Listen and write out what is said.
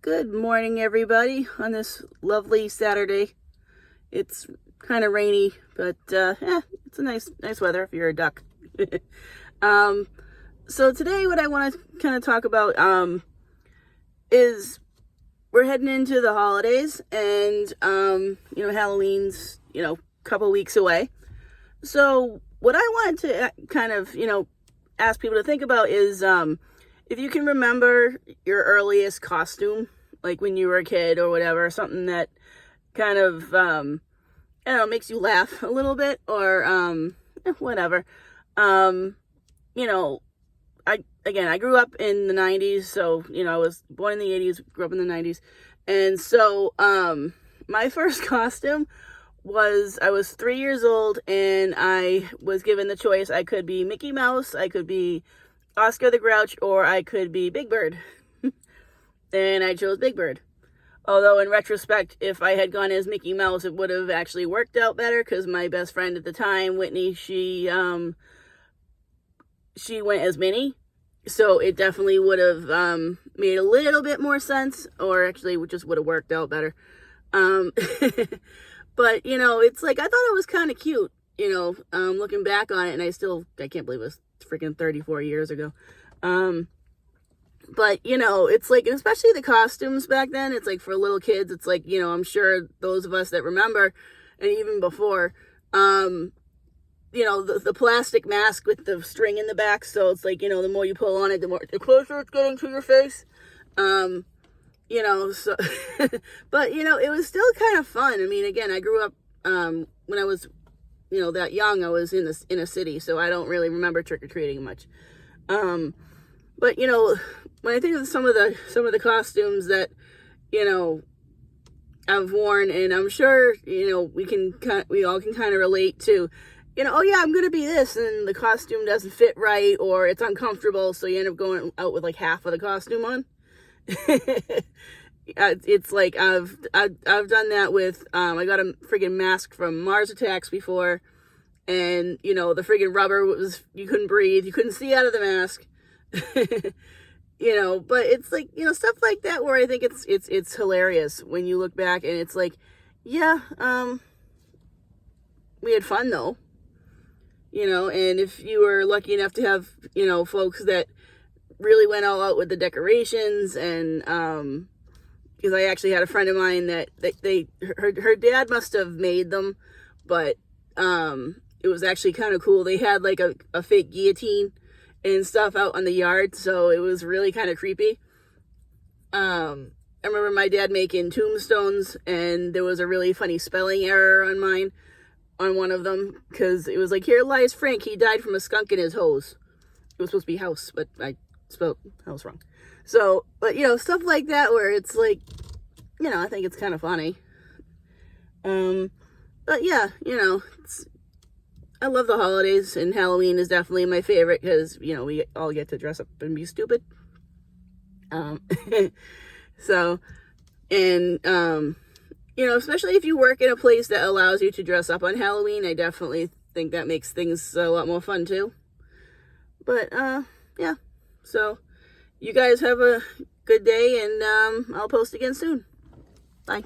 Good morning, everybody, on this lovely Saturday. It's kind of rainy, but it's a nice weather if you're a duck. So today, what I want to kind of talk about is we're heading into the holidays, and Halloween's a couple weeks away. So what I wanted to kind of ask people to think about is if you can remember your earliest costume, like when you were a kid or whatever, something that kind of, makes you laugh a little bit or whatever. I grew up in the 90s, so, I was born in the 80s, grew up in the 90s. And so my first costume was, I was 3 years old, and I was given the choice. I could be Mickey Mouse, I could be Oscar the Grouch, or I could be Big Bird. And I chose Big Bird. Although in retrospect, if I had gone as Mickey Mouse, it would have actually worked out better, because my best friend at the time, Whitney, she went as Minnie. So it definitely would have made a little bit more sense, or actually it just would have worked out better. But, it's like, I thought it was kind of cute, looking back on it, and I can't believe it was freaking 34 years ago. But, it's like, especially the costumes back then, it's like for little kids, it's like, I'm sure those of us that remember, and even before, the plastic mask with the string in the back, so it's like, the more you pull on it, the closer it's getting to your face. So, but, it was still kind of fun. I mean, again, I grew up, when I was, that young, I was in a city, so I don't really remember trick-or-treating much. But, when I think of some of the costumes that, I've worn, and I'm sure, we all can kind of relate to, oh yeah, I'm going to be this, and the costume doesn't fit right, or it's uncomfortable, so you end up going out with like half of the costume on. It's like, I've done that with, I got a friggin' mask from Mars Attacks before, and, the friggin' rubber you couldn't breathe, you couldn't see out of the mask. But it's like, stuff like that where I think it's hilarious when you look back, and it's like, yeah, we had fun though, and if you were lucky enough to have, folks that really went all out with the decorations, and, because I actually had a friend of mine that her dad must have made them, but, it was actually kind of cool. They had like a fake guillotine and stuff out on the yard, so it was really kind of creepy. I remember my dad making tombstones, and there was a really funny spelling error on one of them, because it was like, here lies Frank, he died from a skunk in his hose. It was supposed to be house, but I spelled house wrong. So, but, stuff like that where it's like, I think it's kind of funny. But yeah, I love the holidays, and Halloween is definitely my favorite, because, we all get to dress up and be stupid. So, and, especially if you work in a place that allows you to dress up on Halloween, I definitely think that makes things a lot more fun too. But, yeah, so you guys have a good day, and I'll post again soon. Bye.